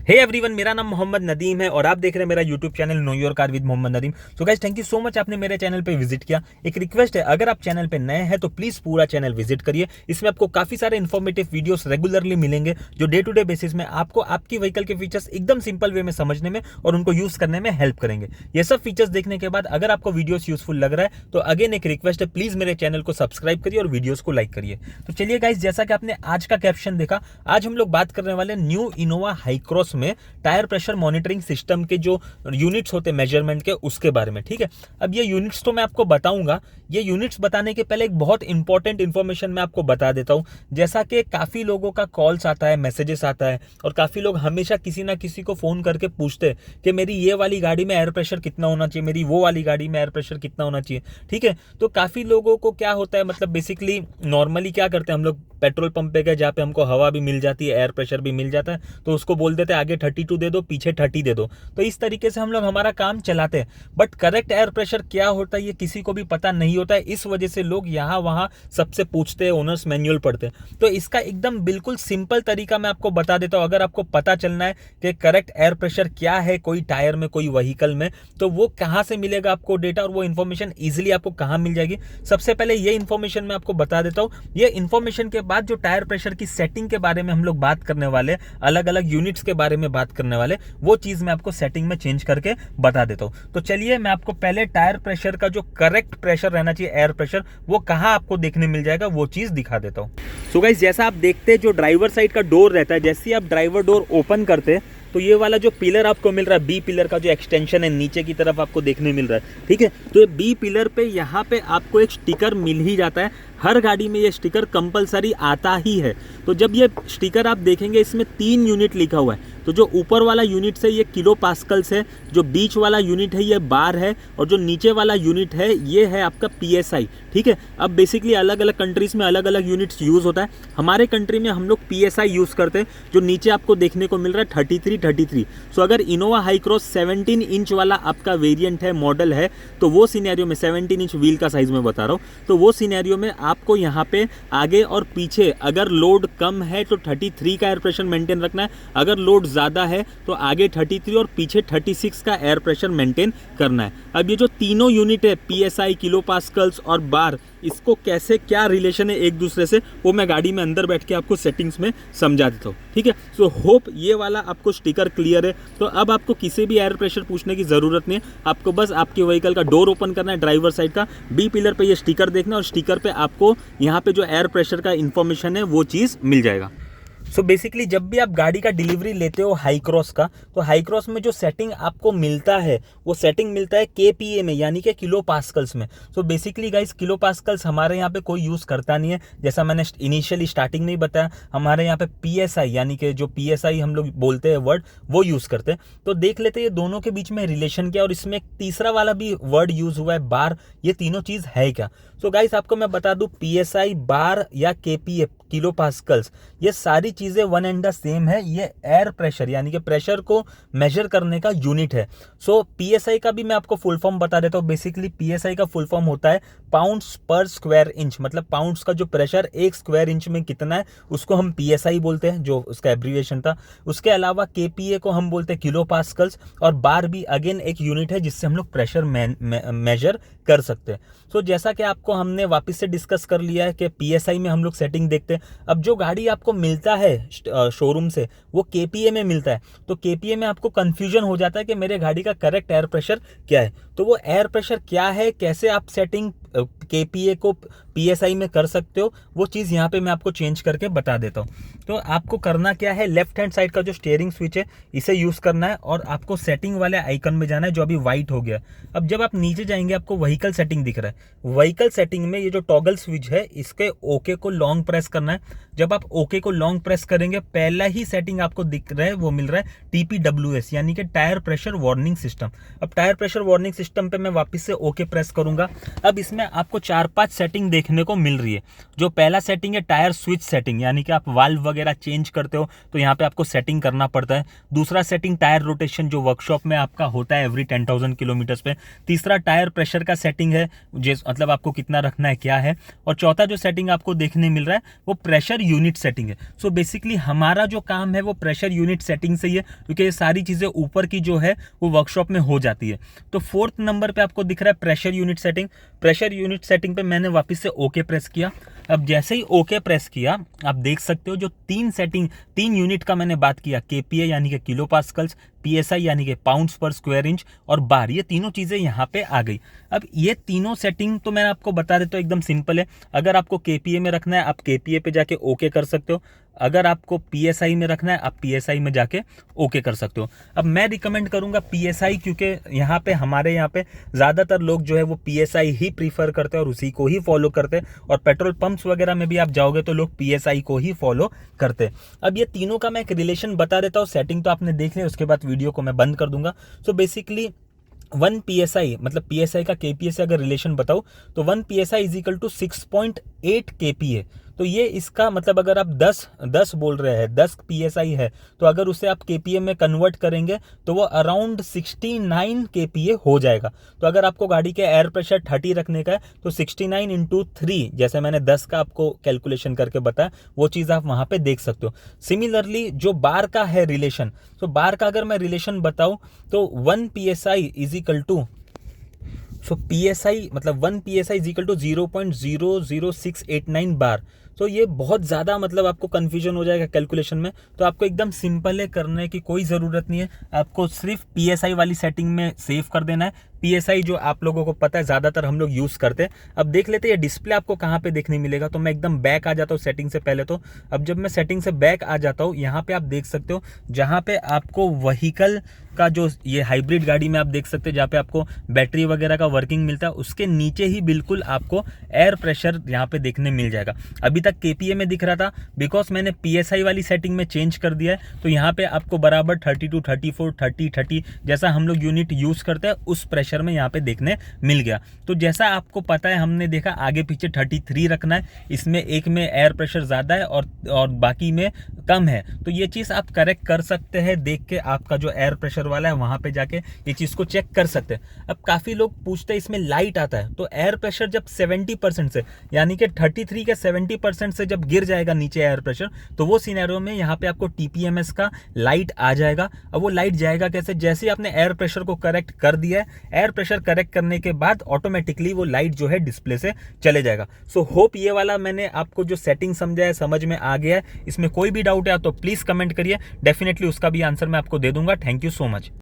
Hey everyone, मेरा नाम मोहम्मद नदीम है और आप देख रहे हैं मेरा YouTube channel know your car with Mohammad Nadeem. So guys, thank you so much आपने मेरे चैनल पे विजिट किया। एक रिक्वेस्ट है, अगर आप चैनल पे नए हैं तो प्लीज पूरा चैनल विजिट करिए। इसमें आपको काफी सारे इन्फॉर्मेटिव वीडियोस रेगुलरली मिलेंगे जो डे टू डे बेसिस में आपको आपकी व्हीकल के फीचर्स एकदम सिंपल वे में समझने में और उनको यूज करने में हेल्प करेंगे। ये सब फीचर्स देखने के बाद अगर आपको वीडियोस यूजफुल लग रहा है तो अगेन एक रिक्वेस्ट है, प्लीज मेरे चैनल को सब्सक्राइब करिए और वीडियोस को लाइक करिए। तो चलिए गाइस, जैसा कि आपने आज का कैप्शन देखा, आज हम लोग बात करने वाले न्यू इनोवा हाई क्रॉस में टायर प्रेशर मॉनिटरिंग सिस्टम के जो यूनिट्स होते हैं मेजरमेंट के, उसके बारे में। ठीक है, अब ये यूनिट्स तो मैं आपको बताऊंगा। ये यूनिट्स बताने के पहले एक बहुत इंपॉर्टेंट इन्फॉर्मेशन मैं आपको बता देता हूं। जैसा कि काफी लोगों का कॉल्स आता है, मैसेजेस आता है और काफी लोग हमेशा किसी ना किसी को फोन करके पूछते हैं कि मेरी ये वाली गाड़ी में एयर प्रेशर कितना होना चाहिए, मेरी वो वाली गाड़ी में एयर प्रेशर कितना होना चाहिए। ठीक है, तो काफी लोगों को क्या होता है, मतलब बेसिकली नॉर्मली क्या करते हैं हम लोग, पेट्रोल पंप पे गए जहाँ पे हमको हवा भी मिल जाती है, एयर प्रेशर भी मिल जाता है, तो उसको बोल देते हैं आगे 32 दे दो, पीछे 30 दे दो। तो इस तरीके से हम लोग हमारा काम चलाते हैं। बट करेक्ट एयर प्रेशर क्या होता है ये किसी को भी पता नहीं होता है। इस वजह से लोग यहाँ वहाँ सबसे पूछते हैं, ओनर्स मैनुअल पढ़ते हैं। तो इसका एकदम बिल्कुल सिंपल तरीका मैं आपको बता देता हूँ। अगर आपको पता चलना है कि करेक्ट एयर प्रेशर क्या है कोई टायर में, कोई व्हीकल में, तो वो कहाँ से मिलेगा आपको डेटा और वो इन्फॉर्मेशन ईजिली आपको कहाँ मिल जाएगी। सबसे पहले ये इन्फॉर्मेशन मैं आपको बता देता हूँ। ये इन्फॉर्मेशन के बाद जो टायर प्रेशर की सेटिंग के बारे में हम लोग बात करने वाले, अलग अलग यूनिट्स के बारे में बात करने वाले, वो चीज मैं आपको सेटिंग में चेंज करके बता देता हूं। तो चलिए मैं आपको पहले टायर प्रेशर का जो करेक्ट प्रेशर रहना चाहिए, एयर प्रेशर, वो कहां आपको देखने मिल जाएगा वो चीज दिखा देता हूं। सो गाइस, जैसा आप देखते हैं जो ड्राइवर साइड का डोर रहता है, जैसे ही आप ड्राइवर डोर ओपन करते हैं तो ये वाला जो पिलर आपको मिल रहा है, बी पिलर का जो एक्सटेंशन है नीचे की तरफ आपको देखने मिल रहा है। ठीक है, तो ये बी पिलर पे यहाँ पे आपको एक स्टिकर मिल ही जाता है। हर गाड़ी में ये स्टिकर कंपलसरी आता ही है। तो जब ये स्टिकर आप देखेंगे, इसमें 3 यूनिट लिखा हुआ है। तो जो ऊपर वाला यूनिट है ये किलो पास्कल्स है, जो बीच वाला यूनिट है ये बार है, और जो नीचे वाला यूनिट है ये है आपका PSI। ठीक है, अब बेसिकली अलग अलग कंट्रीज में अलग अलग यूनिट्स यूज होता है। हमारे कंट्री में हम लोग PSI यूज करते हैं, जो नीचे आपको देखने को मिल रहा है 33। सो अगर इनोवा हाई क्रॉस 17 इंच वाला आपका वेरिएंट है, मॉडल है, तो वो सिनेरियो में 17 इंच व्हील का साइज में बता रहा हूँ, तो वो सिनेरियो में आपको यहाँ पे आगे और पीछे अगर लोड कम है तो 33 का एयर प्रेशर मेंटेन रखना है, अगर लोड ज़्यादा है तो आगे 33 और पीछे 36 का एयर प्रेशर मेंटेन करना है। अब ये जो तीनों यूनिट है, PSI, किलो पास्कल्स और बार, इसको कैसे क्या रिलेशन है एक दूसरे से, वो मैं गाड़ी में अंदर बैठ के आपको सेटिंग्स में समझा देता हूँ। ठीक है, सो होप ये वाला आपको स्टिकर क्लियर है। तो अब आपको किसी भी एयर प्रेशर पूछने की ज़रूरत नहीं है, आपको बस आपके व्हीकल का डोर ओपन करना है, ड्राइवर साइड का बी पिलर पे ये स्टिकर देखना, और स्टिकर पे आपको यहाँ पे जो एयर प्रेशर का इंफॉर्मेशन है वो चीज़ मिल जाएगा। सो बेसिकली जब भी आप गाड़ी का डिलीवरी लेते हो हाई क्रॉस का, तो हाई क्रॉस में जो सेटिंग आपको मिलता है वो सेटिंग मिलता है KPA में, यानी कि किलो पास्कल्स में। So basically guys, kilo pascals हमारे यहाँ पे कोई यूज़ करता नहीं है। जैसा मैंने इनिशियली स्टार्टिंग में ही बताया, हमारे यहाँ पे PSI, यानी कि जो PSI हम लोग बोलते हैं वर्ड, वो यूज़ करते हैं। तो देख लेते हैं ये दोनों के बीच में रिलेशन क्या, और इसमें एक तीसरा वाला भी वर्ड यूज़ हुआ है, बार। ये तीनों चीज़ है क्या? सो गाइस, आपको मैं बता दूं, PSI, बार या KPA, किलो पास्कल्स, ये सारी चीज़ें वन एंड द सेम है। ये एयर प्रेशर यानी कि प्रेशर को मेजर करने का यूनिट है। सो PSI का भी मैं आपको फुल फॉर्म बता देता हूँ। बेसिकली PSI का फुल फॉर्म होता है पाउंड्स पर स्क्वायर इंच, मतलब पाउंड्स का जो प्रेशर 1 स्क्वायर इंच में कितना है उसको हम PSI बोलते हैं, जो उसका एब्रीविएशन था। उसके अलावा KPA को हम बोलते हैं किलो पास्कल्स, और बार भी अगेन एक यूनिट है जिससे हम लोग प्रेशर मेजर कर सकते हैं। सो जैसा कि आपको हमने वापस से डिस्कस कर लिया है कि PSI में हम लोग सेटिंग देखते हैं। अब जो गाड़ी आपको मिलता है शोरूम से वो KPA में मिलता है, तो KPA में आपको कंफ्यूजन हो जाता है कि मेरे गाड़ी का करेक्ट एयर प्रेशर क्या है। तो वो एयर प्रेशर क्या है, कैसे आप सेटिंग KPA को PSI में कर सकते हो, वो चीज़ यहाँ पे मैं आपको चेंज करके बता देता हूँ। तो आपको करना क्या है, लेफ्ट हैंड साइड का जो स्टीयरिंग स्विच है इसे यूज़ करना है, और आपको सेटिंग वाले आइकन में जाना है जो अभी वाइट हो गया। अब जब आप नीचे जाएंगे आपको व्हीकल सेटिंग दिख रहा है। व्हीकल सेटिंग में ये जो टॉगल स्विच है, इसके ओके को लॉन्ग प्रेस करना है। जब आप ओके को लॉन्ग प्रेस करेंगे, पहला ही सेटिंग आपको दिख रहा है, वो मिल रहा है TPWS, यानी कि टायर प्रेशर वार्निंग सिस्टम। अब टायर प्रेशर वार्निंग सिस्टम पे मैं वापस से ओके प्रेस करूंगा। अब इसमें आपको 4-5 सेटिंग देखने को मिल रही है। जो पहला सेटिंग है टायर स्विच सेटिंग, यानी कि आप वाल्व वगैरह चेंज करते हो तो यहाँ पे आपको सेटिंग करना पड़ता है। दूसरा सेटिंग टायर रोटेशन जो वर्कशॉप में आपका होता है एवरी 10,000 किलोमीटर्स पे। तीसरा टायर प्रेशर का सेटिंग है, मतलब आपको कितना रखना है क्या है। और चौथा जो सेटिंग आपको देखने मिल रहा है वो प्रेशर यूनिट सेटिंग है। सो बेसिकली हमारा जो काम है वो प्रेशर यूनिट सेटिंग से ही है, क्योंकि ये सारी चीज़ें ऊपर की जो है वो वर्कशॉप में हो जाती है। तो 4th नंबर पे आपको दिख रहा है pressure unit setting. Pressure unit setting पे मैंने वापस से ओके प्रेस किया। अब जैसे ही ओके प्रेस किया आप देख सकते हो जो 3 यूनिट का मैंने बात किया, केपीए यानी कि किलो पास्कल्स, पीएसआई यानी कि पाउंड्स पर स्क्वायर इंच, और बार, ये तीनों चीज़ें यहाँ पे आ गई। अब ये तीनों सेटिंग तो मैं आपको बता देता हूँ, एकदम सिंपल है। अगर आपको केपीए में रखना है आप केपीए पे जाके ओके कर सकते हो। अगर आपको पीएसआई में रखना है आप पीएसआई में जाके ओके कर सकते हो। अब मैं रिकमेंड करूंगा पीएसआई, क्योंकि हमारे यहाँ पे ज़्यादातर लोग जो है वो पीएसआई ही प्रीफर करते हैं और उसी को ही फॉलो करते हैं, और पेट्रोल पंप्स वगैरह में भी आप जाओगे तो लोग पीएसआई को ही फॉलो करते हैं। अब ये तीनों का मैं एक रिलेशन बता देता हूँ। सेटिंग तो आपने देख लिया, उसके बाद वीडियो को मैं बंद कर दूंगा। सो बेसिकली 1 PSI मतलब PSI का KPA से अगर रिलेशन बताऊं तो 1 PSI is equal to 6.8 KPA। तो ये इसका मतलब अगर आप 10 बोल रहे हैं, 10 PSI है, तो अगर उसे आप KPA में कन्वर्ट करेंगे तो वो अराउंड 69 KPA हो जाएगा। तो अगर आपको गाड़ी के एयर प्रेशर 30 रखने का है तो 69 इंटू 3, जैसे मैंने 10 का आपको कैलकुलेशन करके बताया, वो चीज़ आप वहाँ पे देख सकते हो। सिमिलरली जो बार का है रिलेशन, तो बार का अगर मैं रिलेशन बताऊँ तो 1 PSI is equal to, so PSI मतलब 1 PSI is equal to 0.00689 bar. तो ये बहुत ज़्यादा मतलब आपको कन्फ्यूजन हो जाएगा कैलकुलेशन में, तो आपको एकदम सिंपल है, करने की कोई ज़रूरत नहीं है। आपको सिर्फ PSI वाली सेटिंग में सेव कर देना है। PSI जो आप लोगों को पता है ज़्यादातर हम लोग यूज़ करते हैं। अब देख लेते हैं ये डिस्प्ले आपको कहाँ पे देखने मिलेगा। तो मैं एकदम बैक आ जाता हूँ सेटिंग से पहले। तो अब जब मैं सेटिंग से बैक आ जाता हूँ, यहाँ पे आप देख सकते हो जहाँ पे आपको व्हीकल का जो ये हाइब्रिड गाड़ी में आप देख सकते हैं जहाँ पे आपको बैटरी वगैरह का वर्किंग मिलता है, उसके नीचे ही बिल्कुल आपको एयर प्रेशर यहाँ पे देखने मिल जाएगा। अभी तक KPA में दिख रहा था, बिकॉज मैंने PSI वाली सेटिंग में चेंज कर दिया है। तो यहाँ पे आपको बराबर 32, 34, 30, 30 जैसा हम लोग यूनिट यूज़ करते हैं उस प्रेशर में यहाँ पे देखने मिल गया। तो जैसा आपको पता है, हमने देखा आगे पीछे 33 रखना है, इसमें एक में एयर प्रेशर ज़्यादा है और बाकी में कम है। तो ये चीज़ आप करेक्ट कर सकते हैं, देख के आपका जो एयर प्रेशर वाला है वहाँ पे जाके ये चीज़ को चेक कर सकते हैं। अब काफ़ी लोग पूछते हैं इसमें लाइट आता है, तो एयर प्रेशर जब 70% से, यानी कि 33 के 70% से जब गिर जाएगा नीचे एयर प्रेशर, तो वो सिनेरियो में यहाँ पे आपको TPMS का लाइट आ जाएगा। अब वो लाइट जाएगा कैसे? जैसे ही आपने एयर प्रेशर को करेक्ट कर दिया है, एयर प्रेशर करेक्ट करने के बाद ऑटोमेटिकली वो लाइट जो है डिस्प्ले से चले जाएगा। सो होप ये वाला मैंने आपको जो सेटिंग समझा है समझ में आ गया है। इसमें कोई भी डाउट है तो प्लीज़ कमेंट करिए, डेफिनेटली उसका भी आंसर मैं आपको दे दूंगा। Thank you so much.